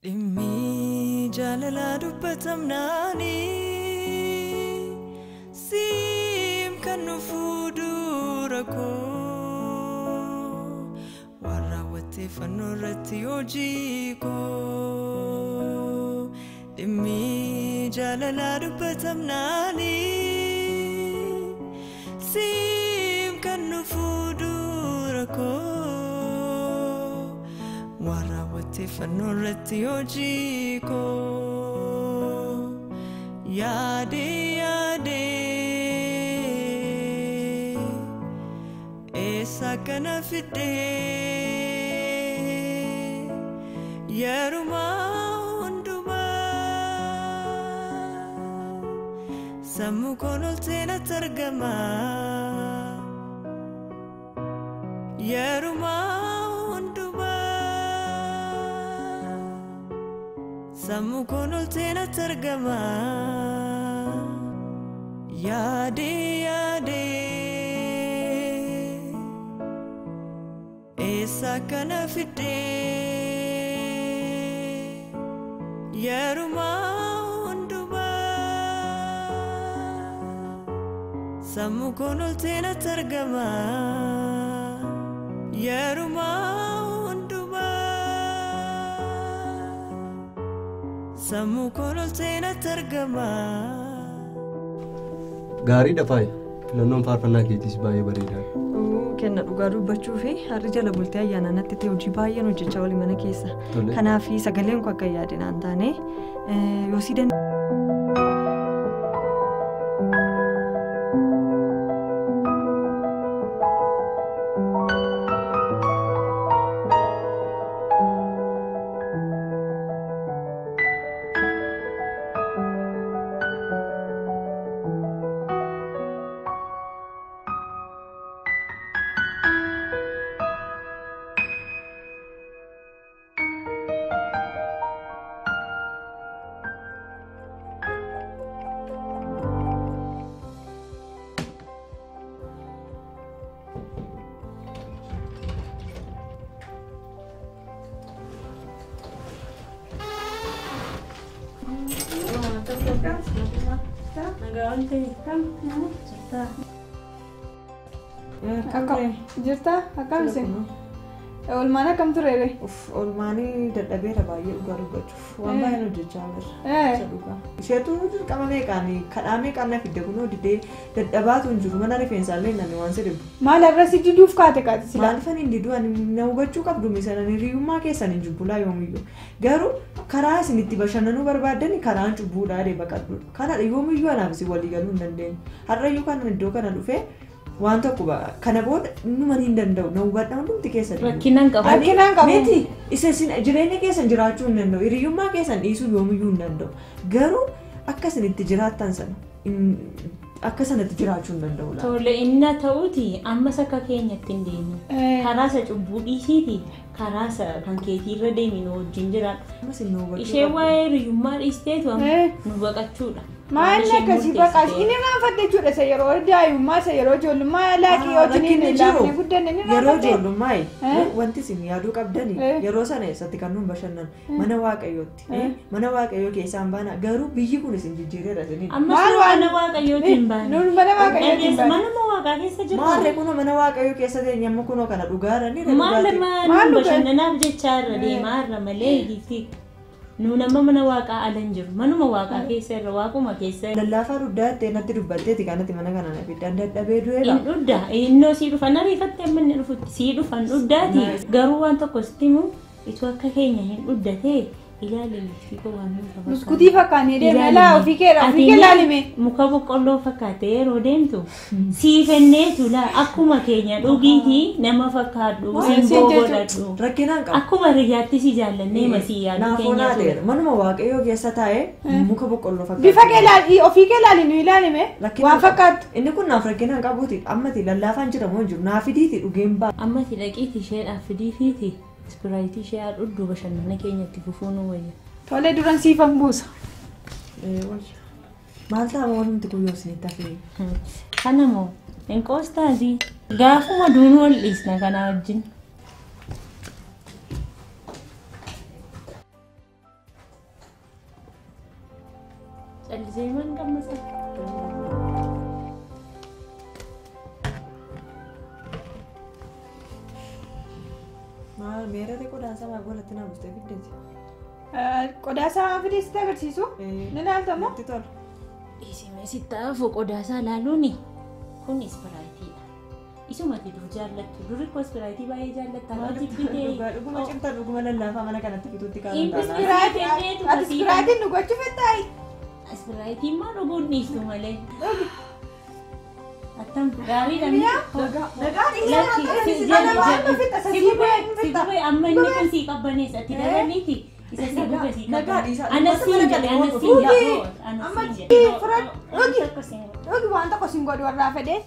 Dhimmi jaalala dubbatamnaani siim kan nu fuuldura koo waan raawwattee fannoo irratti hojii koo. Dhimmi jaalala dubbatamnaani siim kan nu fuuldura koo waan raawwattee fannoo irratti hojii koo. Yaade eessa kana fidee yerumaa hundumaa sammuu koon oltee natti argama. Yerumaa hundumaa sammuu koon oltee natti argama. Yaade eessa kana fidee yerumaa hundumaa sammuu koon oltee natti argama. Yerumaa hundumaa sammuu koon oltee natti argama. Gaarii dhafaayi filannoon faarfannaa keetiis baay'ee bareedaa. Kenna dhugaa dubbachuu fi harri jala bultee ayyaana natti ta'e hojii baay'een hojjechaa oli mana keessa. Kanaaf sagaleen koo akka yaadinaan taane yoo si jirta akkam isin olmaana kam turere olmaani dadhabeera baay'ee dhugaa dubbachuuf waan baay'een hojjechaa jirra. Isheetu qabamee qaanii kadhaamee qaanna fidde kunoo didee dadhabaatu hin jiru mana rifeensaallee namni waan si dhibbu. Maal irra si diduuf kaate sila? Maalifan hin diduu ani na hubachuu qabdu misalan hiriyummaa keessan hin jibbulaa yoomiyyuu garuu karaa isin itti bashannanuu barbaaddan karaan cubbuudhaa dee baqadhu. Kana yoomiyyuu anaaf isin walii galuu hin dandeenyu. Har'ayyuu kana iddoo kana dhufee waan tokko kana booda numan hin danda'u na hubadha hundumti keessan rakkinaan qabu miti isin jireenya keessan jiraachuu hin danda'u hiriyummaa keessan dhiisuu yoomiyyuu hin danda'u garuu akka isin itti jiraattan sana akka sanatti jiraachuu hin danda'u. Tole inna ta'uuti ammas akka keenyatti hin deemu karaa isa cubbuu dhiisiiti karaa isa kan keetiirra deeminu wajjin jiraadha. Ishee waa'ee hiriyummaa dhiisteetu nu baqachuudha. Maal akkasii baqaas inni raanfadde jechuudha isa yeroo daa'imummaa isa yeroo ijoollummaa laaqii wajjin laafni guddanne inni yeroo ijoollummaa wanti isin yaaduu qabdani yeroo sana eessatti kan nuun bashannan mana waaqayyootti mana waaqayyoo keessaan baana garuu biyyi kun isin jijjiireera isiniin. Ammas mana waaqayyootti hin baane. Nuun mana waaqayyootti hin baane. Mana waaqaa keessa jirtu. Maarree kunoo mana waaqayyoo keessa teenye amma kunoo kana dhugaarani. Maal bashannanaaf jecha irra deemaa irra malee giiftii. Nuun amma mana waaqaa alan jiru manuma waaqaa keessa irra waaquma keessa lallaafaa duddaatti natti dubbatteeti kanatti mana kana na fiddaan dadhabee du'eera. In dhuddaa innoo sii dhufan ariifatte amma inni dhufutti sii dhufan dhuddaati garuu waan tokko sitti himu ituu akka keenya hin dhuddatee ilaali liftii waan nuuf buskutii fakkaatee deemee laa ofii kee laalime muka boqqolloo fakkaatee yeroo deemtu siifenneetu laa akkuma keenya dhugiitii nama fakkaadhu simboo godhadhu rakkinaan qaba akkuma riyaatti si jaallannee masii yaadu keenya ture manuma waaqayyoo keessa taa'ee muka boqqolloo fakkaate bifa kee laali ofii kee laalinu ilaalime waan fakkaatu inni kun naaf rakkinaan qabuuti ammati lallaafaan jiramoo hin jiru naafidiiti dhugeen baa ammati dhaqiiti isheedhaaf fidiifiiti Spiraayitii ishee haadhu bashannana keenyatti fufuun wayya. Tole duran siifan buusa. Maal ta'a waan nuti guyyoo isinitti hafee? Kana moo hin qoostaati gaafuma duunuu ol dhiisna kana wajjin. callisee man gammasa. Maal meerate qodaasaa maa golatti naa bustee fiddeeti? Qodaasaa fideessite agarsiisu? Ni ilaalta moo? Natti tola. Dhiisimee sittaafuu qodaasaa laaluuni kun ispiraayitiidha. Isumatti dur jaallattu durri koo ispiraayitii baay'ee jaallatta haa jibbitee. Dhuguma cimta dhuguma lallaafaa mana kanatti bituutti Ati Ispiraayitiin dhugachuu fettaayi? Ispiraayitiin maa dhuguun dhiistu malee. Attam gaariidha ni. Sigubee amma inni kun sii qabbaneessa ati dabaliiti. Isa sigubee sii qabbaneessa. Anasiin jedhe anasiin jedhe. Dhugi waan tokko siin godhu warraa fedhee?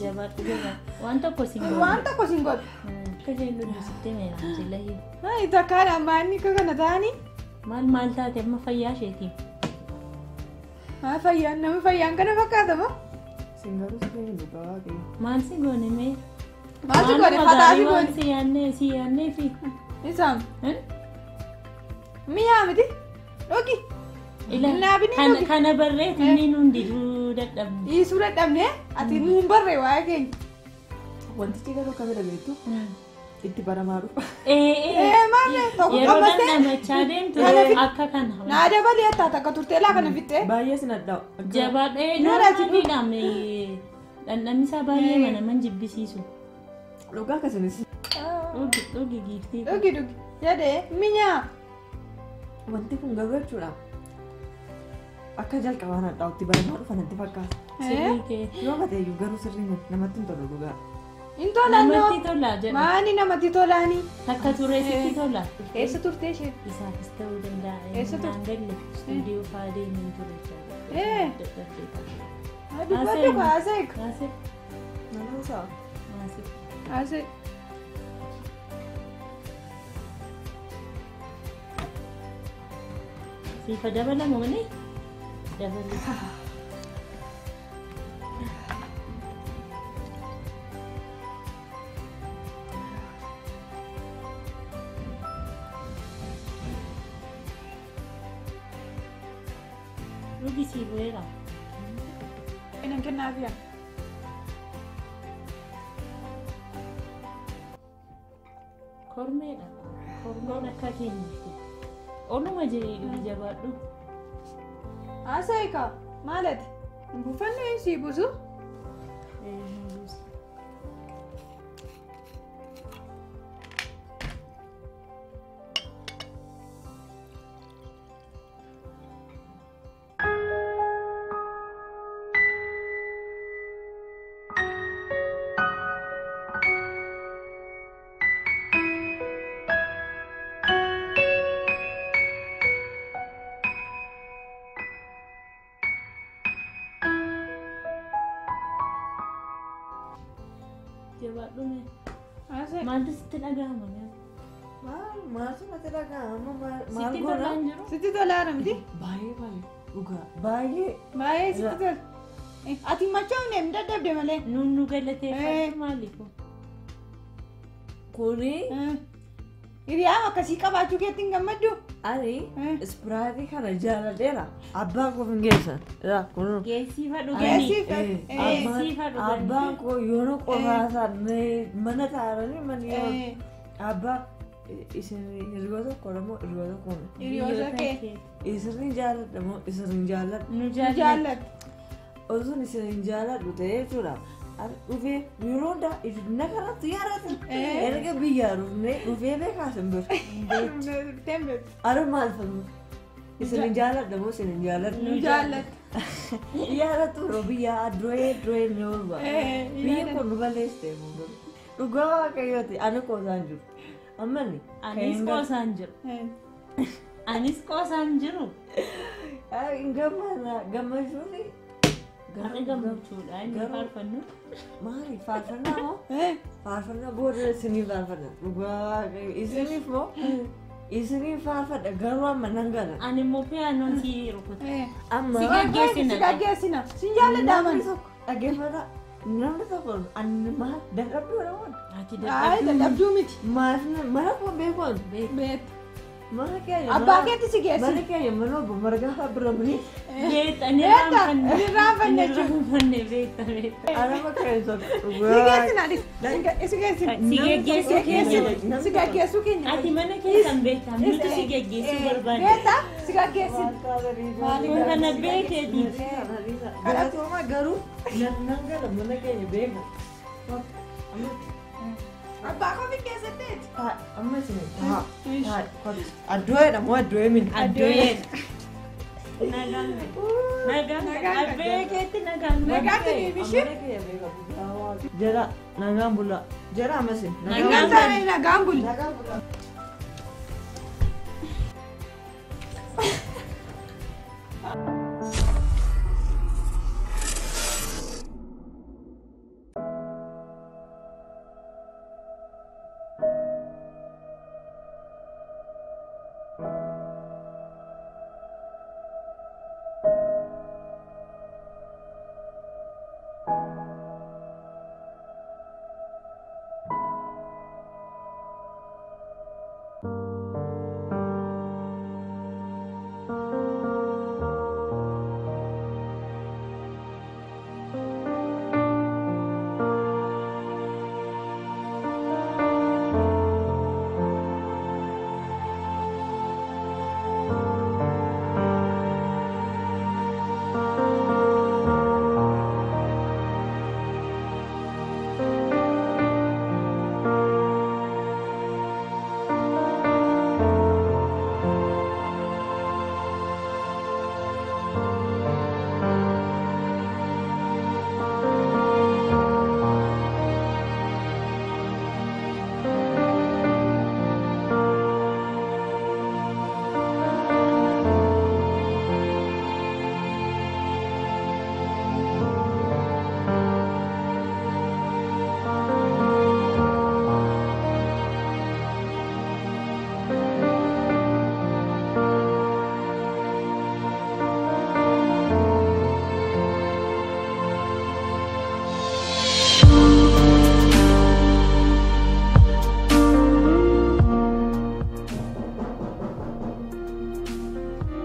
Jabaatu jira. Waan tokko siin godhu. Waan tokko siin godhu. Akka jeellu dusittee meelaan jillayyee. Takkaadhaan maanni kana ta'anii? Maal taate amma fayyaa isheetiin. Fayyaan nama fayyaan kana fakkaata moo? Singaruu si fayyadu dhugaa waaqayyo. Maal si goone mee? Maal si goone fataa si goone? Si yaannee fi. Isaan? Miyaa miti? Dhugi? Kana barreeti inni hundi dadhabne. Dhiisuu dadhabne? Ati nuun barree waa'ee keenya. Wantichi garuu kamidha beektu? Itti baramaa dhufa. Maali? Tokko Yeroo qabatee? dandamachaa deemtu akka kana. Naa dabalee attaata akka turteelaa kana fittee? Baay'ee sin addaa'u. Jabaadhee noormaaliidhaan dhandhamni isaa baay'ee naman jibbisiisu. Dhugaa akkasumas. Dhugi giiftii. Dhugi jedhee minyaa. Wanti kun garuu jechuudha. Akka jalqabaan addaa'utti baramaa dhufa natti fakkaata. Sirrii kee. Yoo bateeyyuu garuu sirrii namatti hin tolu dhugaa. Namatti tola jedhu. Maani namatti tolaanii? Takka ture sitti tola. Eessa turtee ishee? Isaafis ta'uu danda'a. Eessa turte? Naangalle istuudiyoo fa'aa deemee ture. Dubbaddu kaasee. Kaasee. Nanaansaa. Kaasee. Siifa dabalamu malee? Dabalu. Rugi si bu'eera. Inni kennaafiya. Kormeedha. Kormeen akka keenyatti. Oluma jabaadhu. Haasa'ika maalati? Buufanni sii buusu? Jabaadhu mee. Haasa'ika. Maaltu sitti dhagahama mee? Maaltu natti dhagahama? Maal Sitti goona? tolaan jiru? Sitti tolaara miti? Baay'ee dhugaa baay'ee. Baay'ee sitti tola. Ati machoofne hin dadhabde malee. Nu galateeffatu maaliifu? Kuni Hiriyaa akkasii qabaachuu keetti hin gammaddu? ani ispiraayitii kana jaaladheera. Abbaan koo hin geessan. Kun Geessifa dhuganii. Geessifa. abbaan koo yoona qorraasan mana taa'anii manni abbaa isin hiriyoota oromoo hiriyoota kun Hiriyoota kee. isin jaaladha moo isin jaaladha. Nu Jaalladha. Osuun isin jaaladhu ta'ee jechuudha. Dhufee yeroo hundaa na kanatti yaadatu erga biyyaa dhufee beekaa sin biru. Ara maal fayyadu? Isin jaaladha moo isin jaaladha? Nu jaalladha. Yaadatu yeroo biyyaa duree ni oolba. Biyyi kun nu balleessitee muudatu. Dhugaa waaqayyooti ani qoosaan jiru. Ammani. Anis qoosaan jiru. Anis qoosaan jiru. Gammachuuni. Har'a gammachuudha inni faarfannu. Maali faarfannaa moo? Faarfannaa booda isinii faarfadha. Dhugaa isiniif moo? Isiniif faarfadha garuu amma nan gala. Ani immoo piyaanoon si rukuta. Amma Si gaggeessina. Si gaggeessina. Sin jaalladha namni amani. tokko dhaggeeffata. Namni tokko ani maal dadhabduu dha waan. Ati Ay dadhabduu miti. Maal mana koo beekuun. Beet. Mana keenya. Abbaa keetti si geessi. Mana keenya mana obbo Margaa Abiraamii. Beeta Ni raanfanne jechuudha. beeta. Arama keessa. Si geessi naani. Si geessi. Si geggeessuu keenya. Ati mana keessan beektaa nuti si geggeessuu barbaadde. Beeta si geggeessi. Kun kana beekeeti. Galatooma garuu nan gala mana keenya beeka. Abbaa koo fi keessatti. Amma isin addooyedha moo addooyee mini? Addooyedha. Nagaan beekeetti nagaan Nagaatti ni bishii. Jala nagaan bula. Jala ammas Nagaan taa'ee nagaan bulu.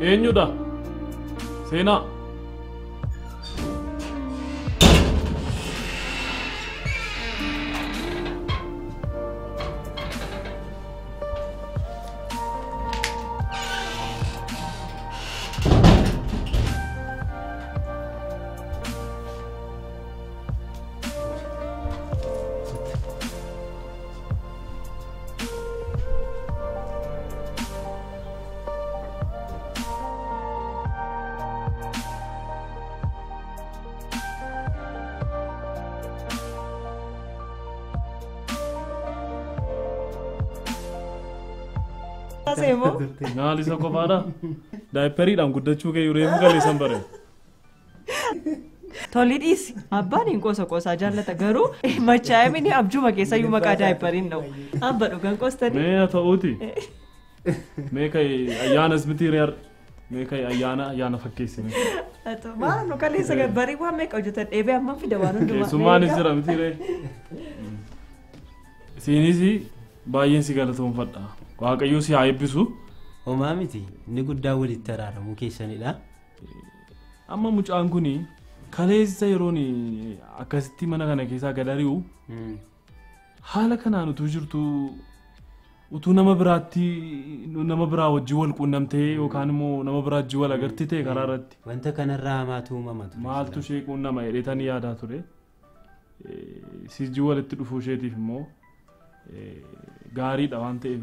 Eenyudha? Seenaa. Maal isa qofaadha? Daayiperiidhaan guddachuu kee reefu galee san bare. Tolli dhiisi. Abbaan hin qoosaa jaallata garuu machaa'imni abjuuma keessayyuu maqaa daayiperiin dha'u. Abba dhugan qoostanii. Mee haa ta'uuti. Mee kai ayyaana ismitii reer. Mee kai ayyaana fakkeessine. Maal nu kaleessa barii waan meeqa hojjetan dheebee amma fida waan hundumaa. Keessummaanis jira miti ree. Isiinis baay'een si galatoomfadha. Waaqayyo si haa eebbisu. Homaa miti inni guddaa walitti araaramuu keessanidha. Amma mucaan kuni kaleessa yeroon akkasitti mana kana keessaa gad ari'u haala kanaan utuu jirtu utuu nama biraa wajjin wal quunnamtee yookaan immoo nama biraa wajjin wal agartee ta'e karaa irratti. Wanta kanarraa hamaatu uumamatu. Maaltu ishee quunnama jedheetanii yaadaa ture. Sijji walitti dhufuu isheetiif immoo gaariidha waan ta'eef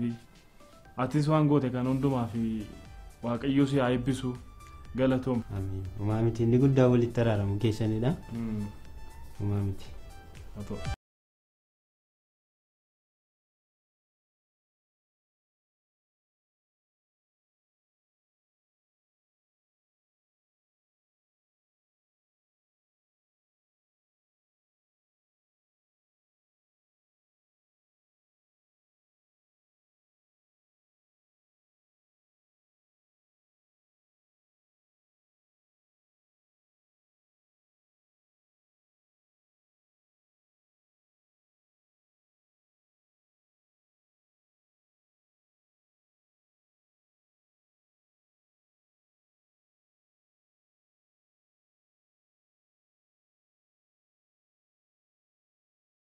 atis waan goote kan hundumaa fi waaqayyo si haa eebbisu galatoom. Homaa miti inni guddaa walitti araaramuu keessanidha. Homaa miti.